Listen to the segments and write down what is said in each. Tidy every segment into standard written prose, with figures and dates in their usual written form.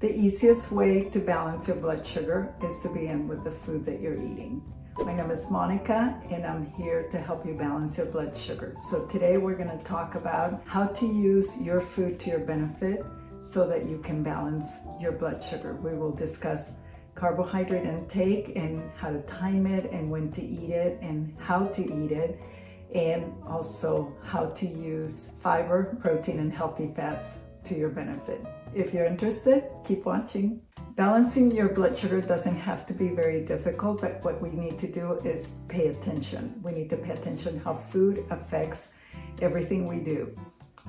The easiest way to balance your blood sugar is to begin with the food that you're eating. My name is Monica and I'm here to help you balance your blood sugar. So today we're going to talk about how to use your food to your benefit so that you can balance your blood sugar. We will discuss carbohydrate intake and how to time it and when to eat it and how to eat it, and also how to use fiber, protein, and healthy fats to your benefit. If you're interested, keep watching. Balancing your blood sugar doesn't have to be very difficult, but what we need to do is pay attention. We need to pay attention how food affects everything we do.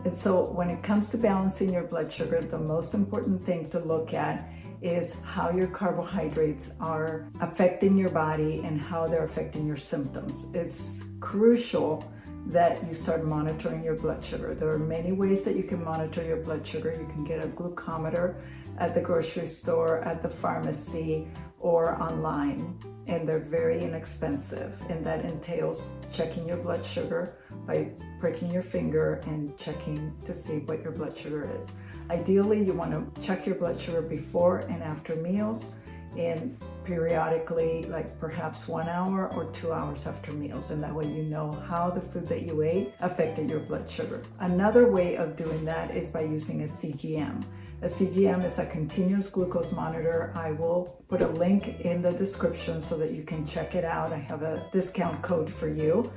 And so when it comes to balancing your blood sugar, the most important thing to look at is how your carbohydrates are affecting your body and how they're affecting your symptoms. It's crucial that you start monitoring your blood sugar. There are many ways that you can monitor your blood sugar. You can get a glucometer at the grocery store, at the pharmacy, or online, and they're very inexpensive. And that entails checking your blood sugar by pricking your finger and checking to see what your blood sugar is. Ideally, you want to check your blood sugar before and after meals, and periodically, like perhaps 1 hour or 2 hours after meals, and that way you know how the food that you ate affected your blood sugar. Another way of doing that is by using a CGM. A CGM is a continuous glucose monitor. I will put a link in the description so that you can check it out. I have a discount code for you.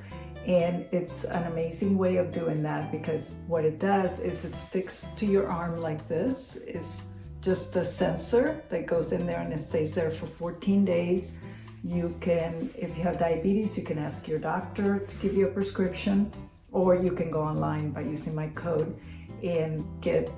And it's an amazing way of doing that because what it does is it sticks to your arm like this. It's just a sensor that goes in there and it stays there for 14 days. You can, if you have diabetes, you can ask your doctor to give you a prescription, or you can go online by using my code and get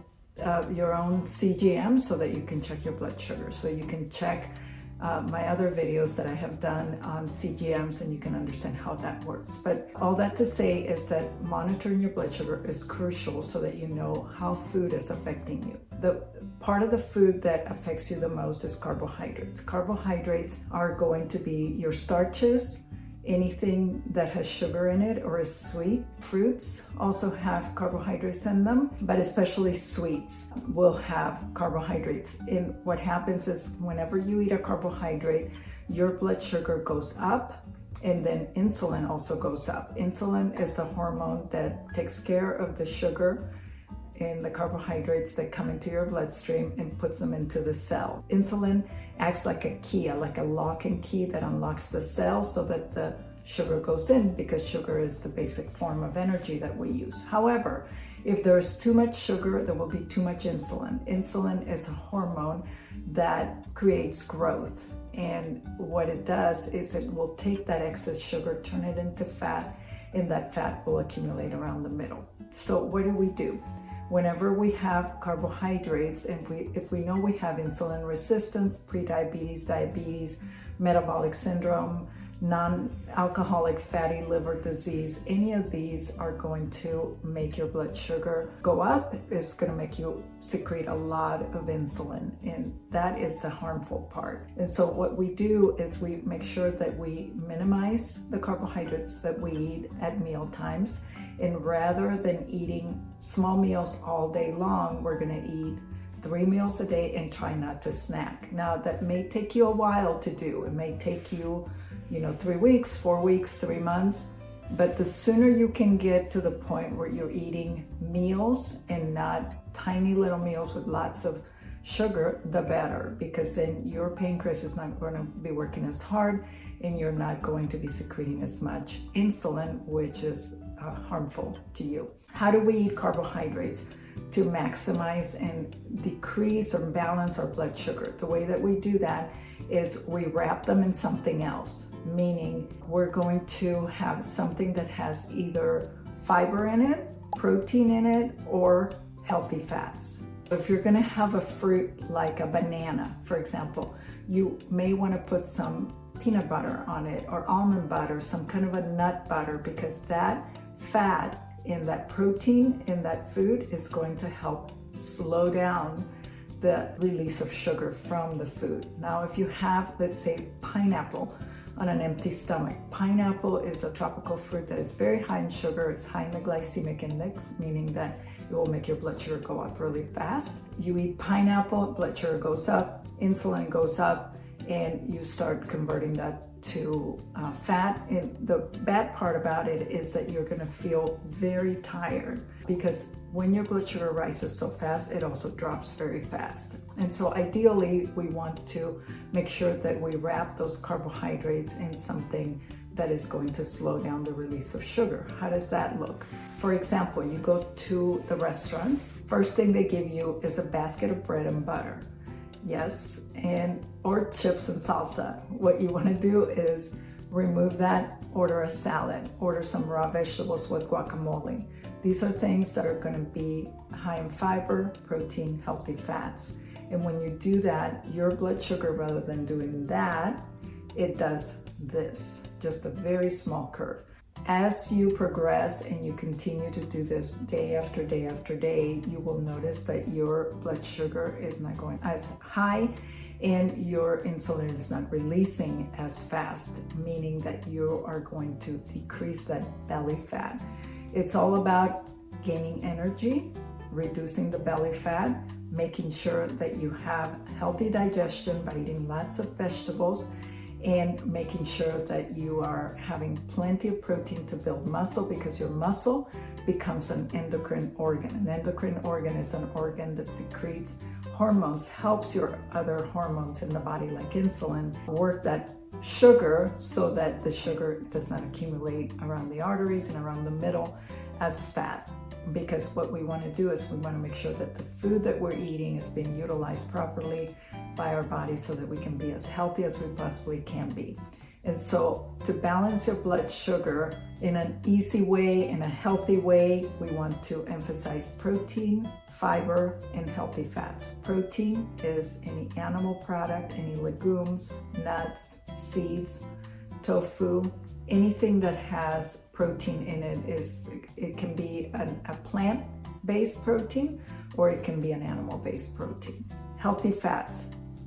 your own CGM so that you can check your blood sugar. So you can check my other videos that I have done on CGMs and you can understand how that works. But all that to say is that monitoring your blood sugar is crucial so that you know how food is affecting you. The part of the food that affects you the most is carbohydrates. Carbohydrates are going to be your starches, anything that has sugar in it or is sweet. Fruits also have carbohydrates in them, but especially sweets will have carbohydrates. And what happens is whenever you eat a carbohydrate, your blood sugar goes up, and then insulin also goes up. Insulin is the hormone that takes care of the sugar and the carbohydrates that come into your bloodstream and puts them into the cell. Insulin acts like a key, like a lock and key that unlocks the cell so that the sugar goes in, because sugar is the basic form of energy that we use. However, if there's too much sugar, there will be too much insulin. Insulin is a hormone that creates growth. And what it does is it will take that excess sugar, turn it into fat, and that fat will accumulate around the middle. So what do? Whenever we have carbohydrates, and if we know we have insulin resistance, prediabetes, diabetes, metabolic syndrome, non-alcoholic fatty liver disease, any of these are going to make your blood sugar go up. It's going to make you secrete a lot of insulin, and that is the harmful part. And so what we do is we make sure that we minimize the carbohydrates that we eat at meal times. And rather than eating small meals all day long, we're going to eat 3 meals a day and try not to snack. Now, that may take you a while to do. It may take you, 3 weeks, 4 weeks, 3 months. But the sooner you can get to the point where you're eating meals and not tiny little meals with lots of sugar, the better, because then your pancreas is not going to be working as hard and you're not going to be secreting as much insulin, which is harmful to you. How do we eat carbohydrates to maximize and decrease or balance our blood sugar? The way that we do that is we wrap them in something else, meaning we're going to have something that has either fiber in it, protein in it, or healthy fats. If you're going to have a fruit like a banana, for example, you may want to put some peanut butter on it or almond butter, some kind of a nut butter, because that fat in that protein in that food is going to help slow down the release of sugar from the food. Now, if you have, let's say, pineapple on an empty stomach. Pineapple is a tropical fruit that is very high in sugar. It's high in the glycemic index, meaning that it will make your blood sugar go up really fast. You eat pineapple, blood sugar goes up, insulin goes up, and you start converting that to fat. And the bad part about it is that you're gonna feel very tired, because when your blood sugar rises so fast, it also drops very fast. And so ideally, we want to make sure that we wrap those carbohydrates in something that is going to slow down the release of sugar. How does that look? For example, you go to the restaurants, first thing they give you is a basket of bread and butter. Yes, or chips and salsa. What you want to do is remove that, order a salad, order some raw vegetables with guacamole. These are things that are going to be high in fiber, protein, healthy fats. And when you do that, your blood sugar, rather than doing that, it does this, just a very small curve. As you progress and you continue to do this day after day after day, you will notice that your blood sugar is not going as high and your insulin is not releasing as fast, meaning that you are going to decrease that belly fat. It's all about gaining energy, reducing the belly fat, making sure that you have healthy digestion by eating lots of vegetables, and making sure that you are having plenty of protein to build muscle, because your muscle becomes an endocrine organ. An endocrine organ is an organ that secretes hormones, helps your other hormones in the body like insulin work that sugar so that the sugar does not accumulate around the arteries and around the middle as fat. Because what we want to do is we want to make sure that the food that we're eating is being utilized properly by our body so that we can be as healthy as we possibly can be. And so to balance your blood sugar in an easy way, in a healthy way, we want to emphasize protein, fiber, and healthy fats. Protein is any animal product, any legumes, nuts, seeds, tofu, anything that has protein in it can be a plant-based protein, or it can be an animal-based protein. Healthy fats: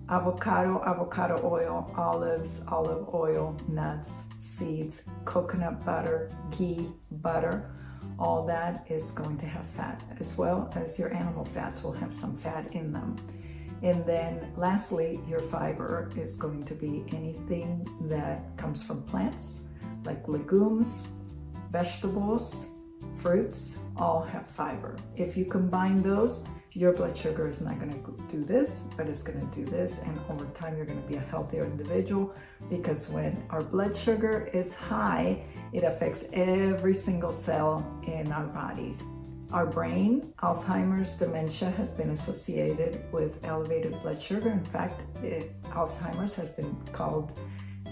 avocado, avocado oil, olives, olive oil, nuts, seeds, coconut butter, ghee, butter. All that is going to have fat, as well as your animal fats will have some fat in them. And then lastly, your fiber is going to be anything that comes from plants, like legumes, vegetables, fruits, all have fiber. If you combine those, your blood sugar is not going to do this, but it's going to do this, and over time you're going to be a healthier individual, because when our blood sugar is high, it affects every single cell in our bodies. Our brain, Alzheimer's, dementia has been associated with elevated blood sugar. In fact, Alzheimer's has been called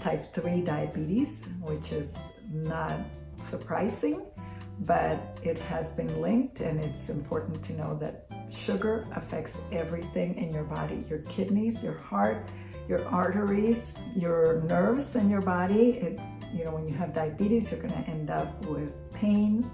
type 3 diabetes, which is not surprising, but it has been linked, and it's important to know that sugar affects everything in your body: your kidneys, your heart, your arteries, your nerves in your body. When you have diabetes, you're going to end up with pain,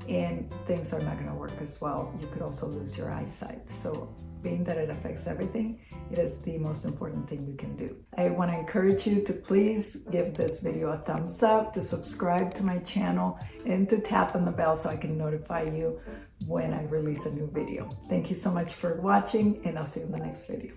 and things are not going to work as well. You could also lose your eyesight. So being that it affects everything, it is the most important thing you can do. I want to encourage you to please give this video a thumbs up, to subscribe to my channel, and to tap on the bell so I can notify you when I release a new video. Thank you so much for watching, and I'll see you in the next video.